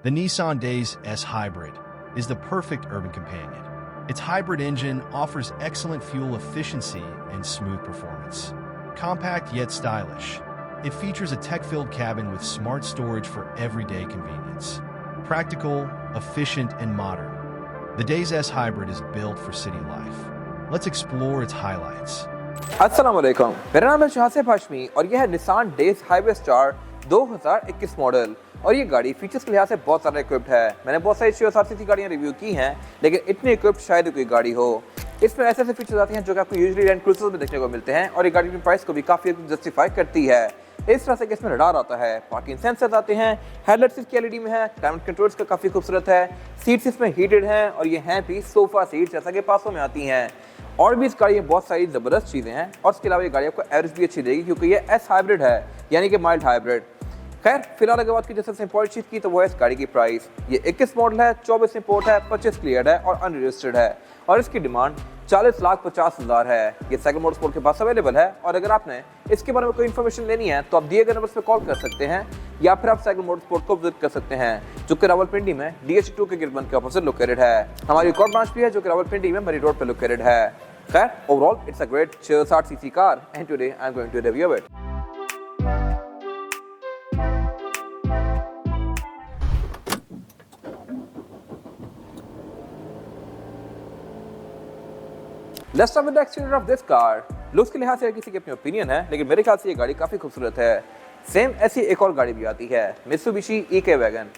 The Nissan Days S Hybrid is the perfect urban companion. Its hybrid engine offers excellent fuel efficiency and smooth performance. Compact yet stylish, it features a tech-filled cabin with smart storage for everyday convenience. Practical, efficient, and modern, the Days S Hybrid is built for city life. Let's explore its highlights. अस्सलाम वालेकुम, मेरा नाम है शाहसेब हाशमी और यह है Nissan days highway star 2021 model. और ये गाड़ी फीचर्स के लिहाज से बहुत सारा इक्विप्ड है। मैंने बहुत सारी 600 गाड़ियाँ रिव्यू की हैं, लेकिन इतनी इक्विप्ड शायद कोई गाड़ी हो। इसमें ऐसे फीचर्स आते हैं जो कि आपको यूजुअली लैंड क्रूजर्स में देखने को मिलते हैं और ये गाड़ी की प्राइस को भी काफ़ी जस्टिफाई करती है। इस तरह से कि इसमें रडार आता है, पार्किंग सेंसर्स आते हैं, हेडलाइट्स इसकी एलईडी में है, क्लाइमेट कंट्रोल्स का काफ़ी खूबसूरत है, सीट्स इसमें हीटेड हैं और ये हैं भी सोफा सीट्स जैसा कि पासों में आती हैं। और भी इस गाड़ी में बहुत सारी ज़बरदस्त चीज़ें हैं और इसके अलावा ये गाड़ी आपको एवरेज भी अच्छी देगी क्योंकि ये एस हाइब्रिड है, यानी कि माइल्ड हाइब्रिड। खैर फिलहाल अगर बात की जैसे इंपॉर्टेंट चीज़ की तो वो है इस गाड़ी की प्राइस। ये 21 मॉडल है, 24 इंपोर्ट है, 25 क्लियर्ड है और अनरजिस्टर्ड है और इसकी डिमांड 40,50,000 है। ये साइकिल मोटरस्पोर्ट के पास अवेलेबल है और अगर आपने इसके बारे में कोई इन्फॉर्मेशन लेनी है तो आप दिए गए नंबर पर कॉल कर सकते हैं या फिर आप साइकिल मोटरस्पोर्ट को विजिट कर सकते हैं जो कि रावलपिंडी में DH2 के गिरबंद के ऑपोजिट लोकेटेड है। हमारी एक और ब्रांच भी है जो कि रावलपिंडी में मरी रोड पर लोकेटेड है। खैर overall it's a great 660 CC car and today I am going to review it. Let's start with the exterior of this car. Looks के लिहाज से किसी की अपनी ओपिनियन है, लेकिन मेरे ख्याल से ये गाड़ी काफ़ी खूबसूरत है। सेम ऐसी एक और गाड़ी भी आती है, मित्सुबिशी EK वैगन।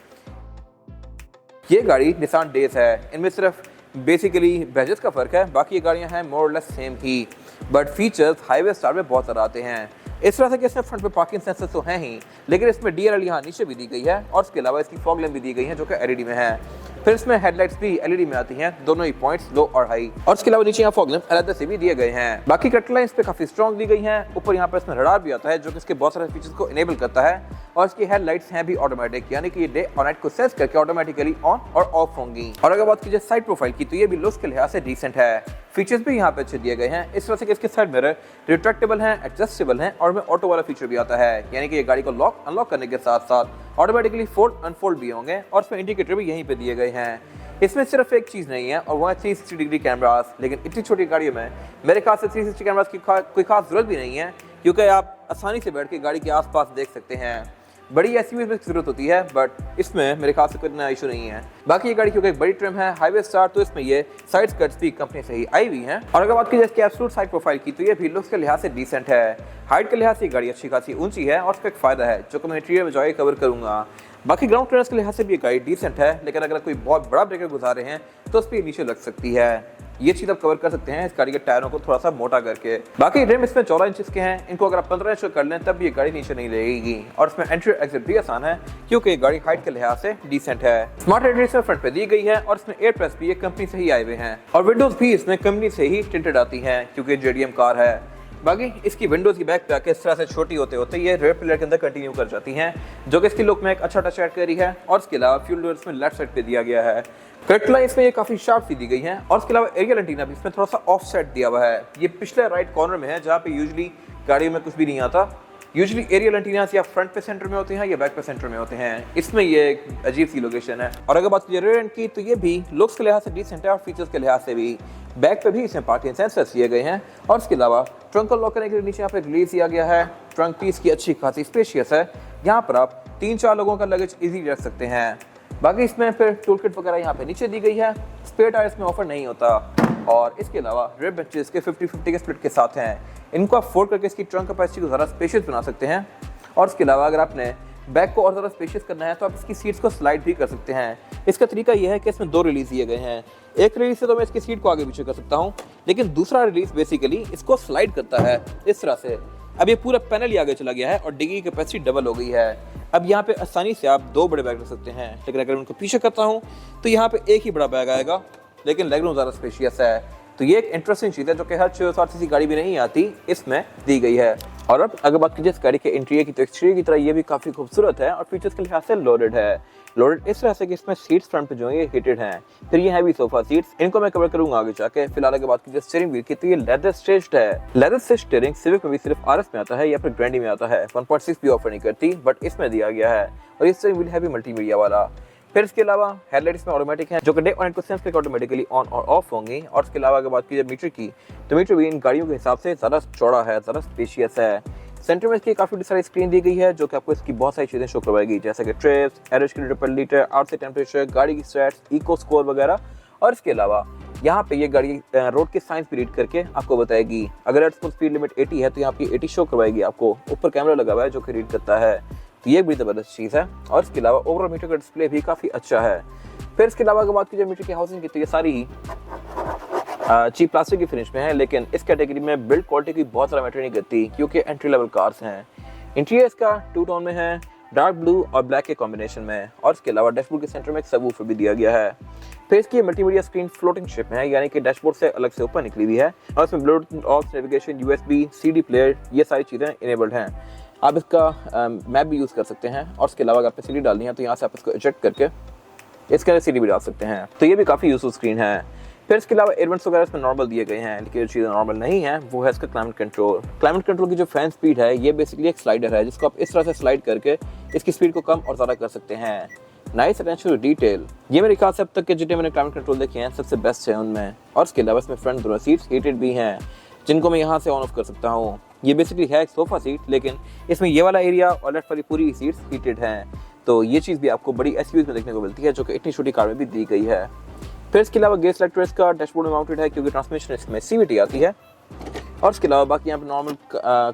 ये गाड़ी निसान डेज है। इनमें सिर्फ बेसिकली बैजेस का फ़र्क है, बाकी ये गाड़ियाँ हैं मोर और less same he, but features highway star में बहुत ज़्यादा आते हैं। इस तरह से कि इसमें फ्रंट पे पार्किंग सेंसर्स तो हैं ही, लेकिन इसमें DRL यहाँ नीचे भी दी गई है और इसके अलावा इसकी फॉग लैम्प भी दी गई है जो कि LED में है। फिर इसमें हेडलाइट्स भी LED में आती हैं, दोनों ही पॉइंट्स लो और हाई, और इसके अलावा नीचे यहाँ फॉग लैम्प अलग से भी दिए गए हैं। बाकी कट लाइन्स पे काफी स्ट्रॉन्ग दी गई हैं। ऊपर यहाँ पर इसमें रडार भी आता है जो कि इसके बहुत सारे फीचर्स को इनेबल करता है और इसकी हेडलाइट्स हैं भी ऑटोमेटिक, यानी कि ये डे और नाइट को सेंस करके ऑटोमेटिकली ऑन और ऑफ होंगी। और अगर बात कीजिए साइड प्रोफाइल की तो ये भी लुक्स के लिहाज से डिसेंट है। फीचर्स भी यहाँ पे अच्छे दिए गए हैं। इस तरह से कि इसके साइड मिरर रिट्रैक्टेबल हैं, एडजस्टेबल हैं और में ऑटो वाला फीचर भी आता है, यानी कि ये गाड़ी को लॉक अनलॉक करने के साथ साथ ऑटोमेटिकली फोल्ड अनफोल्ड भी होंगे और इसमें इंडिकेटर भी यहीं पे दिए गए हैं। इसमें सिर्फ एक चीज़ नहीं है और वो है 360 डिग्री कैमरास, लेकिन इतनी छोटी गाड़ियों में मेरे ख्याल से 360 कैमरास की कोई खास जरूरत भी नहीं है क्योंकि आप आसानी से बैठ के गाड़ी के आसपास देख सकते हैं। बड़ी एसयूवीज़ में जरूरत होती है, बट इसमें मेरे ख्याल से कोई इतना इशू नहीं है। बाकी ये गाड़ी क्योंकि एक बड़ी ट्रिम है हाईवे स्टार, तो इसमें ये साइड स्कर्ट्स भी कंपनी से ही आई हुई हैं। और अगर बात की जाए इसकी एब्सोल्यूट साइड प्रोफाइल की तो ये भी लुक्स के लिहाज से डिसेंट है। हाइट के लिहाज से गाड़ी अच्छी खासी ऊंची है और इसका एक फायदा है जो कि मैं इंटीरियर में जाके कवर करूंगा। बाकी ग्राउंड क्लियरेंस के लिहाज से भी ये गाड़ी डिसेंट है, लेकिन अगर कोई बहुत बड़ा ब्रेकर गुजारे हैं तो उस पर नीचे लग सकती है। ये चीज़ आप कवर कर सकते हैं इस गाड़ी के टायरों को थोड़ा सा मोटा करके। बाकी रिम इसमें 14 इंच के हैं, इनको अगर आप 15 इंच कर लें तब भी ये गाड़ी नीचे नहीं लगेगी और इसमें एंट्री एग्जिट भी आसान है क्योंकि ये गाड़ी हाइट के लिहाज से डिसेंट है। स्मार्ट एड्रेस में फ्रंट पे दी गई है और इसमें एयर प्रेस भी एक कंपनी से ही आए हुए हैं और विंडोज भी इसमें कंपनी से ही टिंटेड आती हैं क्योंकि JDM कार है। बाकी इसकी विंडोज की बैक पे आके इस तरह से छोटी होते होते ये रेयर पिलर के अंदर कंटिन्यू कर जाती हैं जो कि इसकी लुक में एक अच्छा टच ऐड करी है। और इसके अलावा फ्यूल डोर्स में लेफ्ट साइड पे दिया गया है। कट लाइन इसमें ये काफी शार्प सी दी गई है और इसके अलावा एरियल एंटीना भी इसमें थोड़ा सा ऑफ सेट दिया हुआ है। ये पिछले राइट कॉर्नर में है जहाँ पे यूजुअली गाड़ियों में कुछ भी नहीं आता। यूजुअली एरियल एंटीना या फ्रंट पे सेंटर में होते हैं या बैक पे सेंटर में होते हैं, इसमें ये एक अजीब सी लोकेशन है। और अगर बात की रेयर एंड की तो ये भी लुक्स के लिहाज से डिसेंट है और फीचर्स के लिहाज से भी। बैक पे भी इसमें पार्किंग सेंसर्स दिए गए हैं और इसके अलावा ट्रंक को लॉक करने के लिए नीचे यहाँ पे रिलीज दिया गया है। ट्रंक पीस की अच्छी खासी स्पेशियस है, यहाँ पर आप 3-4 लोगों का लगेज इजीली रख सकते हैं। बाकी इसमें फिर टूल किट वगैरह यहाँ पे नीचे दी गई है। स्पेयर टायर इसमें ऑफर नहीं होता और इसके अलावा रेयर बेंचेस के 50-50 के स्प्लिट के साथ हैं। इनको आप फोल्ड करके इसकी ट्रंक कैपेसिटी को ज़्यादा स्पेशियस बना सकते हैं और इसके अलावा अगर आपने बैक को और ज़्यादा स्पेशियस करना है तो आप इसकी सीट्स को स्लाइड भी कर सकते हैं। इसका तरीका यह है कि इसमें 2 रिलीज दिए गए हैं। एक रिलीज से तो मैं इसकी सीट को आगे पीछे कर सकता हूँ, लेकिन दूसरा रिलीज बेसिकली इसको स्लाइड करता है इस तरह से। अब ये पूरा पैनल ही आगे चला गया है और डिग्गी की कैपेसिटी डबल हो गई है। अब यहाँ पे आसानी से आप 2 बड़े बैग रख सकते हैं, लेकिन अगर उनको पीछे करता हूँ तो यहाँ पे एक ही बड़ा बैग आएगा, लेकिन लेगरूम ज़्यादा स्पेशियस है। तो ये एक इंटरेस्टिंग चीज़ है जो कि हर 660 सीसी गाड़ी भी नहीं आती, इसमें दी गई है। और अब अगर बात कीजिए इस गाड़ी के इंटीरियर की तो एक्सटीरियर की तरह ये भी काफ़ी खूबसूरत है और फीचर्स के लिहाज से लोडेड है। लोडेड इस तरह से कि इसमें सीट्स फ्रंट पे जो है ये हीटेड हैं। फिर ये हैवी सोफा सीट्स, इनको मैं कवर करूंगा आगे जाके। फिलहाल अगर बात कीजिए स्टीयरिंग व्हील की तो ये लेदर स्टिच्ड है। लेदर स्टिच्ड स्टीयरिंग सिविक में भी सिर्फ RS में आता है या फिर ग्रैंडी में आता है। 1.6 भी ऑफर नहीं करती, बट इसमें दिया गया है। और ये स्टीयरिंग व्हील हैवी मल्टीमीडिया वाला। फिर इसके अलावा हेडलाइट्स में ऑटोमेटिक हैं जो कि डे और नाइट को सेंस करके ऑटोमेटिकली ऑन और ऑफ होंगी। और इसके अलावा अगर बात की जाए मीटर की, तो मीटर भी इन गाड़ियों के हिसाब से ज़्यादा चौड़ा है, ज़्यादा स्पेशियस है। सेंटर में इसकी काफ़ी सारी स्क्रीन दी गई है जो कि आपको इसकी बहुत सारी चीज़ें शो करवाएगी, जैसे कि ट्रिप्स, एवरेज किलोमीटर पर लीटर, आउटसाइड टेम्परेचर, गाड़ी की स्टैट्स, इको स्कोर वगैरह। और इसके अलावा यहाँ पे ये गाड़ी रोड के साइंस भी रीड करके आपको बताएगी। अगर एट स्पीड लिमिट 80 है तो यहाँ पे 80 शो करवाएगी आपको। ऊपर कैमरा लगा हुआ है जो कि रीड करता है, तो ये बड़ी ज़बरदस्त चीज़ है। और इसके अलावा ओवरऑल मीटर का डिस्प्ले भी काफ़ी अच्छा है। फिर इसके अलावा अगर बात की जाए मीटर की हाउसिंग की, तो ये सारी ही चीप प्लास्टिक की फिनिश में है, लेकिन इस कैटेगरी में बिल्ड क्वालिटी की बहुत ज़्यादा मैटर नहीं करती क्योंकि एंट्री लेवल कार्स हैं। इंटीरियर इसका 2 टोन में है, डार्क ब्लू और ब्लैक के कॉम्बिनेशन में। और इसके अलावा डैशबोर्ड के सेंटर में एक सबवूफर भी दिया गया है। फिर इसकी मल्टीमीडिया स्क्रीन फ्लोटिंग शेप में है, यानी कि डैशबोर्ड से अलग से ऊपर निकली हुई है। और इसमें Bluetooth, aux, navigation, USB, CD player, ये सारी चीज़ें इनेबल्ड हैं। आप इसका मैप भी यूज़ कर सकते हैं। और इसके अलावा अगर आपको CD डालनी है तो यहाँ से आप इसको एडजस्ट करके इसके अंदर CD भी डाल सकते हैं, तो ये भी काफ़ी यूजफुल स्क्रीन है। फिर इसके अलावा एयरवेंट्स वगैरह इसमें नॉर्मल दिए गए हैं, लेकिन जो चीज़ें नॉर्मल नहीं है वो है इसका क्लाइमेट कंट्रोल। क्लाइमेट कंट्रोल की जो फैन स्पीड है ये बेसिकली एक स्लाइडर है जिसको आप इस तरह से स्लाइड करके इसकी स्पीड को कम और ज़्यादा कर सकते हैं। नाइस अटेंशन टू डिटेल, ये मेरे ख्याल से अब तक के जितने मैंने क्लाइमेट कंट्रोल देखे हैं सबसे बेस्ट है उनमें। और इसके अलावा इसमें फ्रंट दोनों सीट्स हीटेड भी हैं जिनको मैं यहाँ से ऑन ऑफ कर सकता हूँ। ये बेसिकली है एक सोफा सीट, लेकिन इसमें ये वाला एरिया और लेफ्ट वाली पूरी सीट्स हीटेड हैं, तो ये चीज़ भी आपको बड़ी SUVs में देखने को मिलती है जो कि इतनी छोटी कार में भी दी गई है। फिर इसके अलावा गेयर सेलेक्टर इसका डैशबोर्ड में माउंटेड है क्योंकि ट्रांसमिशन इसमें CVT आती है। और इसके अलावा बाकी यहाँ पे नॉर्मल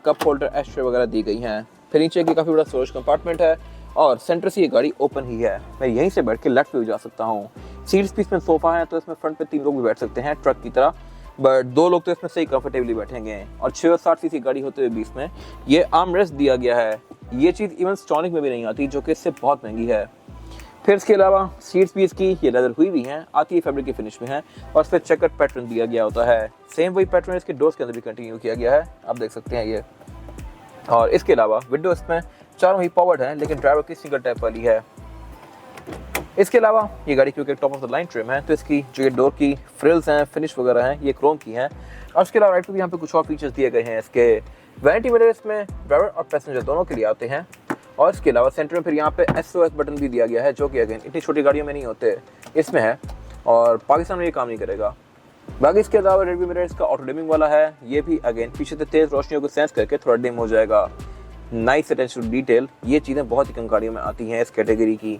कप होल्डर, एस्ट्रे वगैरह दी गई हैं। फिर नीचे की काफ़ी बड़ा स्टोरेज कंपार्टमेंट है और सेंटर से ये गाड़ी ओपन ही है, मैं यहीं से बैठ के लेफ्ट पे भी जा सकता हूँ। सीट्स भी इसमें सोफा है तो इसमें फ्रंट पे 3 लोग भी बैठ सकते हैं ट्रक की तरह, बट 2 लोग तो इसमें सही कंफर्टेबली बैठेंगे। और 660 सीसी गाड़ी होते हुए भी इसमें ये आर्म रेस्ट दिया गया है। ये चीज़ इवन स्टॉनिक में भी नहीं आती जो कि इससे बहुत महंगी है। फिर इसके अलावा सीट्स भी इसकी ये लेदर हुई हैं, आती है फैब्रिक की फिनिश में है और इस पर चेकर्ड पैटर्न दिया गया होता है। सेम वही पैटर्न इसके डोर्स के अंदर भी कंटिन्यू किया गया है, आप देख सकते हैं ये। और इसके अलावा विंडो इसमें चारों ही पावर्ड हैं, लेकिन ड्राइवर की सिंगल टैप वाली है। इसके अलावा ये गाड़ी क्योंकि top of the line trim है तो इसकी जो ये डोर की फ्रिल्स हैं, फिनिश वगैरह हैं, ये क्रोम की हैं। और इसके अलावा राइट पे भी यहाँ पे कुछ और फीचर्स दिए गए हैं। इसके वैनिटी मिरर इसमें ड्राइवर और पैसेंजर दोनों के लिए आते हैं। और इसके अलावा सेंटर में फिर यहाँ पे SOS बटन भी दिया गया है जो कि अगेन इतनी छोटी गाड़ियों में नहीं होते, इसमें है और पाकिस्तान में ये काम नहीं करेगा। बाकी इसके अलावा रेडमी मिरर इसका ऑटो डिमिंग वाला है, ये भी अगेन पीछे से तेज रोशनियों को सेंस करके थोड़ा डिम हो जाएगा। नाइस अटेंशन टू डिटेल, ये चीज़ें बहुत ही कम गाड़ियों में आती हैं इस कैटेगरी की।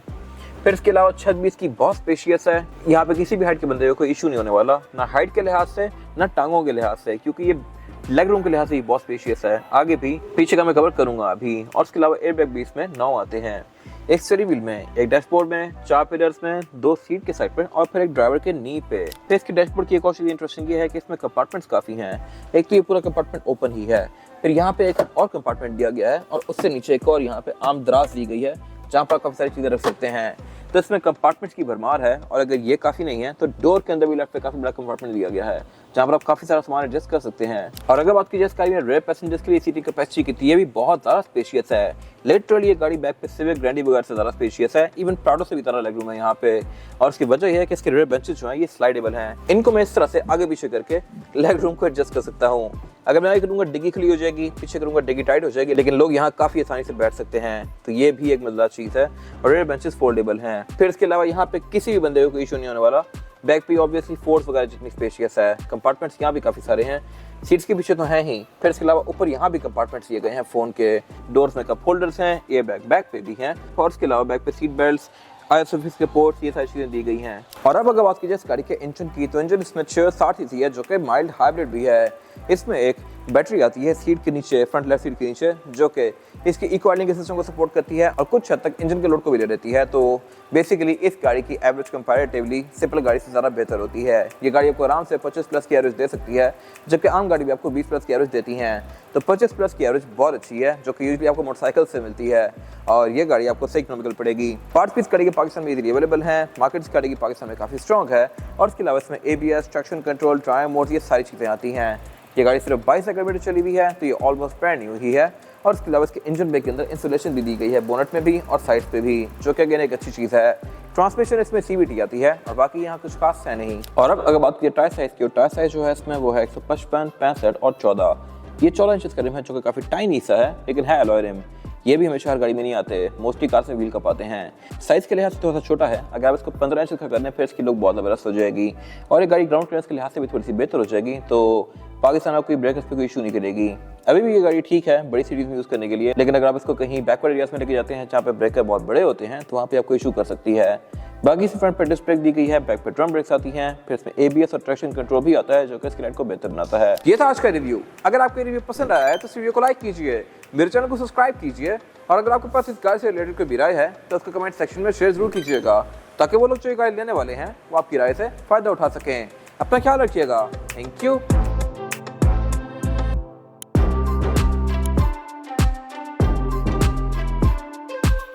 फिर इसके अलावा छत भी इसकी बहुत स्पेशियस है, यहाँ पे किसी भी हाइट के बंदे को कोई इशू नहीं होने वाला, ना हाइट के लिहाज से ना टांगों के लिहाज से, क्योंकि ये लेग रूम के लिहाज से ये बहुत स्पेशियस है। आगे भी पीछे का मैं कवर करूंगा अभी। और इसके अलावा एयर बैग भी इसमें 9 आते हैं, एक स्टीयरिंग व्हील में, एक डैशबोर्ड में, 4 पिलर्स में, 2 सीट के साइड पर और फिर एक ड्राइवर के नी पे। फिर इसके डैशबोर्ड की एक और चीज़ इंटरेस्टिंग ये है कि इसमें कंपार्टमेंट्स काफ़ी हैं। एक तो ये पूरा कंपार्टमेंट ओपन ही है, फिर यहाँ पे एक और कंपार्टमेंट दिया गया है और उससे नीचे एक और यहाँ पे आम दराज दी गई है जहाँ पर काफ़ी सारी चीज़ें रख सकते हैं। तो इसमें कंपार्टमेंट्स की भरमार है। और अगर ये काफ़ी नहीं है तो डोर के अंदर भी लेफ्ट पे काफ़ी बड़ा कंपार्टमेंट दिया गया है जहाँ पर आप काफ़ी सारा सामान एडजस्ट कर सकते हैं। और अगर बात की जाए इस गाड़ी में रेयर पैसेंजर्स के लिए सीटिंग कैपेसिटी कितनी है, भी बहुत ज़्यादा स्पेशियस है। लिटरली ये गाड़ी बैक पे सिविक, ग्रैंडी वगैरह से ज़्यादा स्पेशियस है, इवन प्राडो से भी ज़्यादा लेग रूम है यहाँ पे। और उसकी वजह यह है कि इसके रेयर बेंचेस जो हैं ये स्लाइडेबल हैं, इनको मैं इस तरह से आगे पीछे करके लेग रूम को एडजस्ट कर सकता हूँ। अगर मैं करूँगा डिग्गी खुली हो जाएगी, पीछे करूँगा डिग्गी टाइट हो जाएगी, लेकिन लोग यहाँ काफ़ी आसानी से बैठ सकते हैं, तो ये भी एक मजेदार चीज़ है। और रेयर बेंचेस फोल्डेबल हैं। फिर इसके अलावा यहाँ पे किसी भी बंदे को इशू नहीं होने वाला। बैक पे ऑब्वियसली फोर्स वगैरह जितनी स्पेशियस है, कंपार्टमेंट्स यहाँ भी काफ़ी सारे हैं, सीट्स के पीछे तो हैं ही। फिर इसके अलावा ऊपर यहाँ भी कंपार्टमेंट्स दिए गए हैं, फ़ोन के डोर्स में कप होल्डर्स हैं, एयर बैग बैक पे भी हैं। और इसके अलावा बैक पे सीट बेल्ट्स, ISOFIX के पोर्ट्स, ये सारी चीज़ें दी गई हैं। और अब अगर बात की जाए इस गाड़ी के इंजन की, तो इंजन इसमें 660 सीसी है जो कि माइल्ड हाइब्रिड भी है। इसमें एक बैटरी आती है सीट के नीचे, फ्रंट लेफ्ट सीट के नीचे, जो कि इसकी इको आइलिंग के सिस्टम को सपोर्ट करती है और कुछ हद तक इंजन के लोड को भी ले लेती है। तो बेसिकली इस गाड़ी की एवरेज कंपैरेटिवली सिंपल गाड़ी से ज़्यादा बेहतर होती है। ये गाड़ी आपको आराम से 25+ की एवरेज दे सकती है, जबकि आम गाड़ी भी आपको 20+ की एवरेज देती हैं। तो 25+ की एवरेज बहुत अच्छी है, जो कि यूजुअली आपको मोटरसाइकिल से मिलती है, और ये गाड़ी आपको सही इकोनॉमिकल पड़ेगी। पार्ट्स भी इस गाड़ी के पाकिस्तान में इजीली अवेलेबल हैं, मार्केट इस गाड़ी की पाकिस्तान में काफ़ी स्ट्रॉग है। और इसके अलावा इसमें ABS, ट्रैक्शन कंट्रोल, ट्रायम मोड, ये सारी चीज़ें आती हैं। ये गाड़ी सिर्फ 22 किलोमीटर चली हुई है, तो ये ऑलमोस्ट ब्रांड न्यू ही है। और इसके अलावा इसके इंजन पे के अंदर इंसुलेशन भी दी गई है, बोनट में भी और साइड पे भी, जो कि अगेन एक अच्छी चीज़ है। ट्रांसमिशन इसमें CVT आती है और बाकी यहाँ कुछ खास है नहीं। और अब अगर बात की टायर साइज़ की, टायर साइज़ जो है इसमें वो है 155, 65 और 14। ये 14 इंच का रिम है, जो कि काफ़ी टाइनी सा है, लेकिन है अलॉय रिम। ये भी हमेशा हर गाड़ी में नहीं आते, मोस्टली कार से व्हील कप आते हैं। साइज़ के लिहाज से थोड़ा सा छोटा है, अगर आप इसको 15 इंच का करने फिर इसकी लुक बहुत ज़बरदस्त हो जाएगी और ये गाड़ी ग्राउंड क्लियरेंस के लिहाज से भी थोड़ी सी बेहतर हो जाएगी। तो पाकिस्तान आपको ब्रेकर्स पे कोई इशू नहीं करेगी। अभी भी ये गाड़ी ठीक है बड़ी सिटीज़ में यूज़ करने के लिए, लेकिन अगर आप इसको कहीं बैकवर्ड एरियाज में लेके जाते हैं जहाँ पे ब्रेकर बहुत बड़े होते हैं तो वहाँ पे आपको इशू कर सकती है। बाकी से फ्रंट पे डिस्क ब्रेक दी गई है, बैक पे ड्रम ब्रेक्स आती हैं, फिर इसमें ABS और ट्रैक्शन कंट्रोल भी आता है जो कि इसकी राइड को बेहतर बनाता है। ये था आज का रिव्यू। अगर आपको रिव्यू पसंद आया है तो इस वीडियो को लाइक कीजिए, मेरे चैनल को सब्सक्राइब कीजिए और अगर आपके पास इस कार से रिलेटेड कोई भी राय है तो उसको कमेंट सेक्शन में शेयर जरूर कीजिएगा ताकि वो लोग जो ये गाड़ी लेने वाले हैं वो आपकी राय से फायदा उठा सकें। अपना ख्याल रखिएगा। Thank you.